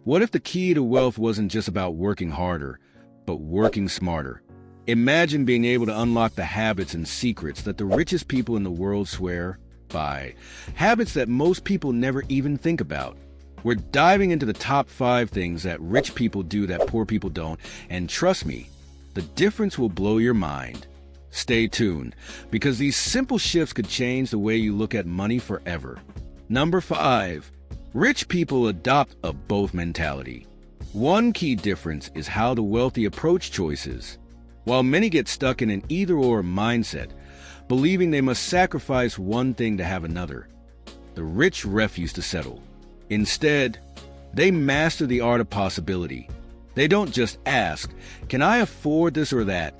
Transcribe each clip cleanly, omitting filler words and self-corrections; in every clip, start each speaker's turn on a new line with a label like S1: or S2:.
S1: What if the key to wealth wasn't just about working harder, but working smarter? Imagine being able to unlock the habits and secrets that the richest people in the world swear by. Habits that most people never even think about. We're diving into the top 5 things that rich people do that poor people don't, and trust me, the difference will blow your mind. Stay tuned, because these simple shifts could change the way you look at money forever. Number 5. Rich people adopt a both mentality. One key difference is how the wealthy approach choices. While many get stuck in an either-or mindset, believing they must sacrifice one thing to have another, the rich refuse to settle. Instead, they master the art of possibility. They don't just ask, "Can I afford this or that?"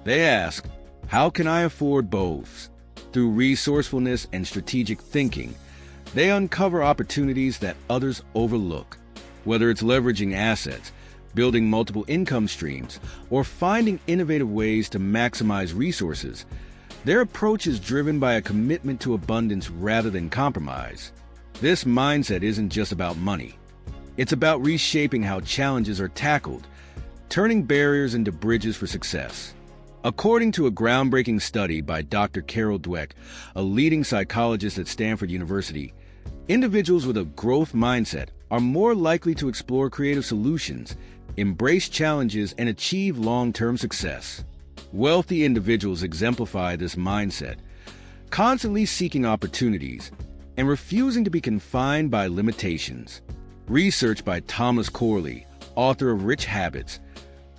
S1: They ask, "How can I afford both?" Through resourcefulness and strategic thinking, they uncover opportunities that others overlook. Whether it's leveraging assets, building multiple income streams, or finding innovative ways to maximize resources, their approach is driven by a commitment to abundance rather than compromise. This mindset isn't just about money. It's about reshaping how challenges are tackled, turning barriers into bridges for success. According to a groundbreaking study by Dr. 𝐃𝐨𝐧'𝐭, a leading psychologist at Stanford University, individuals with a growth mindset are more likely to explore creative solutions, embrace challenges, and achieve long-term success. Wealthy individuals exemplify this mindset, constantly seeking opportunities and refusing to be confined by limitations. Research by Thomas Corley, author of Rich Habits,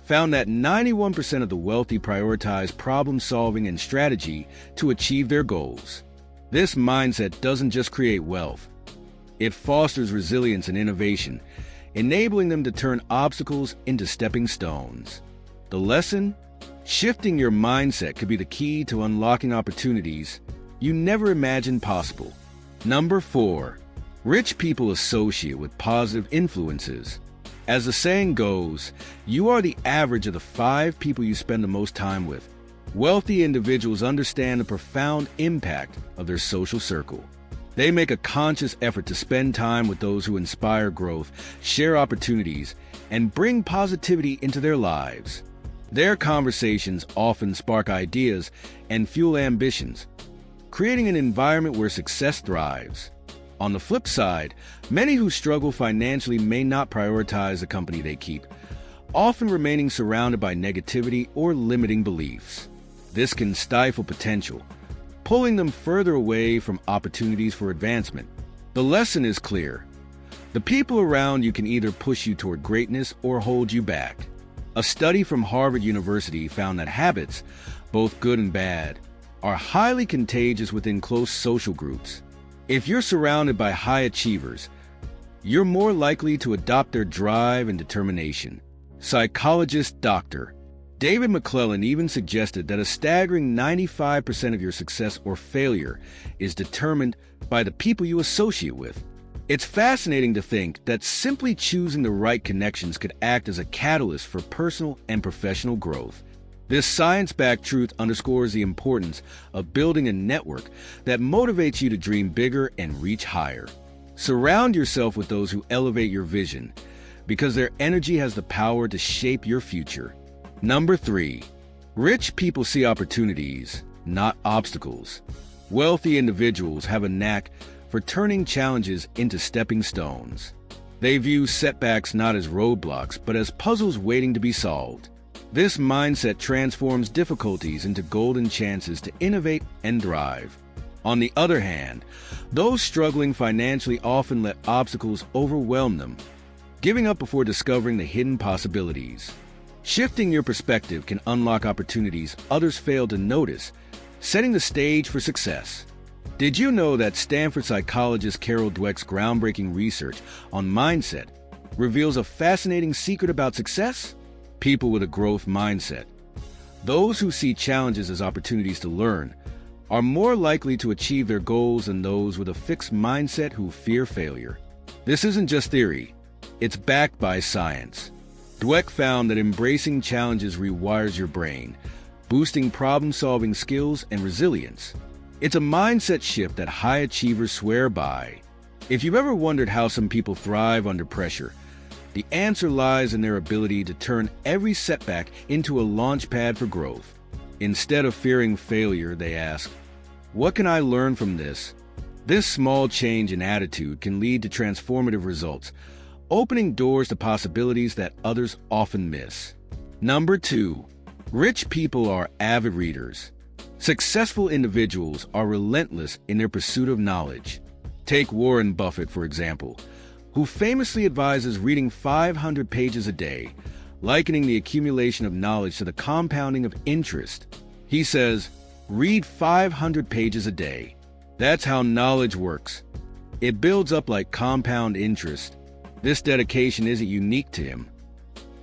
S1: found that 91% of the wealthy prioritize problem-solving and strategy to achieve their goals. This mindset doesn't just create wealth. It fosters resilience and innovation, enabling them to turn obstacles into stepping stones. The lesson? Shifting your mindset could be the key to unlocking opportunities you never imagined possible. Number 4. Rich people associate with positive influences. As the saying goes, you are the average of the 5 people you spend the most time with. Wealthy individuals understand the profound impact of their social circle. They make a conscious effort to spend time with those who inspire growth, share opportunities, and bring positivity into their lives. Their conversations often spark ideas and fuel ambitions, creating an environment where success thrives. On the flip side, many who struggle financially may not prioritize the company they keep, often remaining surrounded by negativity or limiting beliefs. This can stifle potential, pulling them further away from opportunities for advancement. The lesson is clear. The people around you can either push you toward greatness or hold you back. A study from Harvard University found that habits, both good and bad, are highly contagious within close social groups. If you're surrounded by high achievers, you're more likely to adopt their drive and determination. Psychologist Dr. David McClellan even suggested that a staggering 95% of your success or failure is determined by the people you associate with. It's fascinating to think that simply choosing the right connections could act as a catalyst for personal and professional growth. This science-backed truth underscores the importance of building a network that motivates you to dream bigger and reach higher. Surround yourself with those who elevate your vision, because their energy has the power to shape your future. Number 3. Rich people see opportunities, not obstacles. Wealthy individuals have a knack for turning challenges into stepping stones. They view setbacks not as roadblocks, but as puzzles waiting to be solved. This mindset transforms difficulties into golden chances to innovate and thrive. On the other hand, those struggling financially often let obstacles overwhelm them, giving up before discovering the hidden possibilities. Shifting your perspective can unlock opportunities others fail to notice, setting the stage for success. Did you know that Stanford psychologist 𝐃𝐨𝐧'𝐭's groundbreaking research on mindset reveals a fascinating secret about success? People with a growth mindset, those who see challenges as opportunities to learn, are more likely to achieve their goals than those with a fixed mindset who fear failure. This isn't just theory, it's backed by science. Dweck found that embracing challenges rewires your brain, boosting problem-solving skills and resilience. It's a mindset shift that high achievers swear by. If you've ever wondered how some people thrive under pressure, The answer lies in their ability to turn every setback into a launch pad for growth. Instead of fearing failure, they ask, "What can I learn from this?" This small change in attitude can lead to transformative results, opening doors to possibilities that others often miss. Number 2. Rich people are avid readers. Successful individuals are relentless in their pursuit of knowledge. Take Warren Buffett, for example, who famously advises reading 500 pages a day, likening the accumulation of knowledge to the compounding of interest. He says, "Read 500 pages a day. That's how knowledge works. It builds up like compound interest." This dedication isn't unique to him.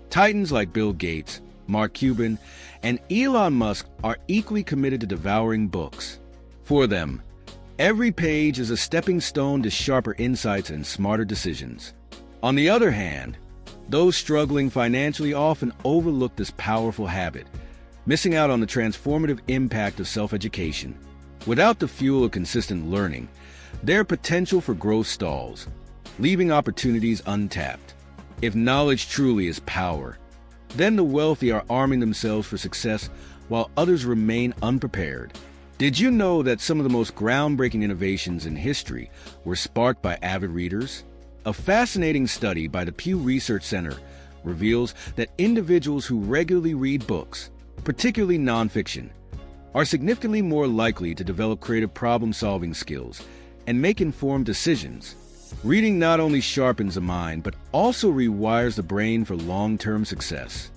S1: Titans like Bill Gates, Mark Cuban, and Elon Musk are equally committed to devouring books. For them, every page is a stepping stone to sharper insights and smarter decisions. On the other hand, those struggling financially often overlook this powerful habit, missing out on the transformative impact of self-education. Without the fuel of consistent learning, their potential for growth stalls, leaving opportunities untapped. If knowledge truly is power, then the wealthy are arming themselves for success while others remain unprepared. Did you know that some of the most groundbreaking innovations in history were sparked by avid readers? A fascinating study by the Pew Research Center reveals that individuals who regularly read books, particularly nonfiction, are significantly more likely to develop creative problem-solving skills and make informed decisions. Reading not only sharpens the mind, but also rewires the brain for long-term success.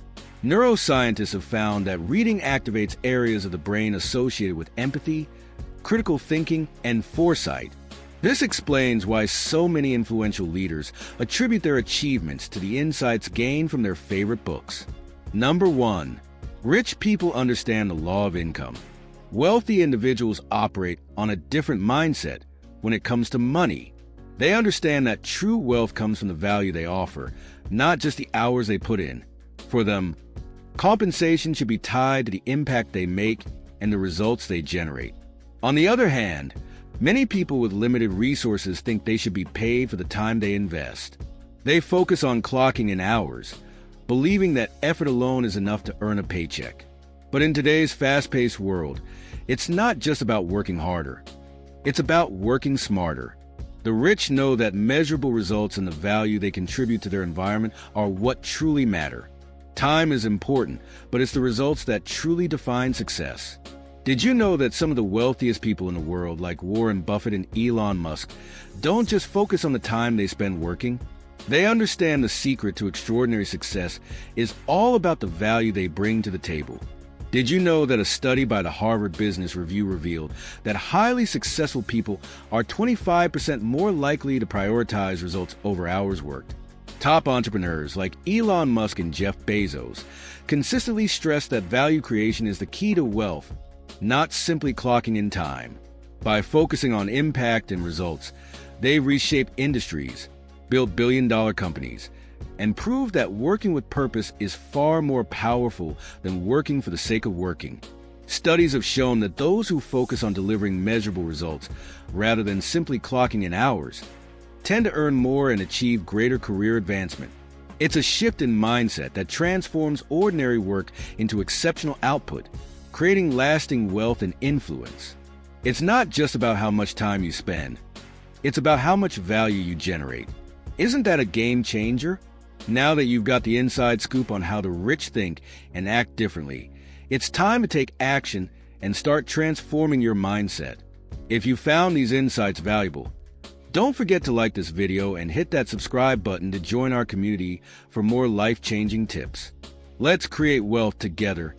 S1: Neuroscientists have found that reading activates areas of the brain associated with empathy, critical thinking, and foresight. This explains why so many influential leaders attribute their achievements to the insights gained from their favorite books. Number 1. Rich people understand the law of income. Wealthy individuals operate on a different mindset when it comes to money. They understand that true wealth comes from the value they offer, not just the hours they put in. For them, compensation should be tied to the impact they make and the results they generate. On the other hand, many people with limited resources think they should be paid for the time they invest. They focus on clocking in hours, believing that effort alone is enough to earn a paycheck. But in today's fast-paced world, it's not just about working harder. It's about working smarter. The rich know that measurable results and the value they contribute to their environment are what truly matter. Time is important, but it's the results that truly define success. Did you know that some of the wealthiest people in the world, like Warren Buffett and Elon Musk, don't just focus on the time they spend working? They understand the secret to extraordinary success is all about the value they bring to the table. Did you know that a study by the Harvard Business Review revealed that highly successful people are 25% more likely to prioritize results over hours worked? Top entrepreneurs like Elon Musk and Jeff Bezos consistently stress that value creation is the key to wealth, not simply clocking in time. By focusing on impact and results, they've reshaped industries, built billion-dollar companies, and proved that working with purpose is far more powerful than working for the sake of working. Studies have shown that those who focus on delivering measurable results rather than simply clocking in hours tend to earn more and achieve greater career advancement. It's a shift in mindset that transforms ordinary work into exceptional output, creating lasting wealth and influence. It's not just about how much time you spend. It's about how much value you generate. Isn't that a game changer? Now that you've got the inside scoop on how the rich think and act differently, it's time to take action and start transforming your mindset. If you found these insights valuable, don't forget to like this video and hit that subscribe button to join our community for more life-changing tips. Let's create wealth together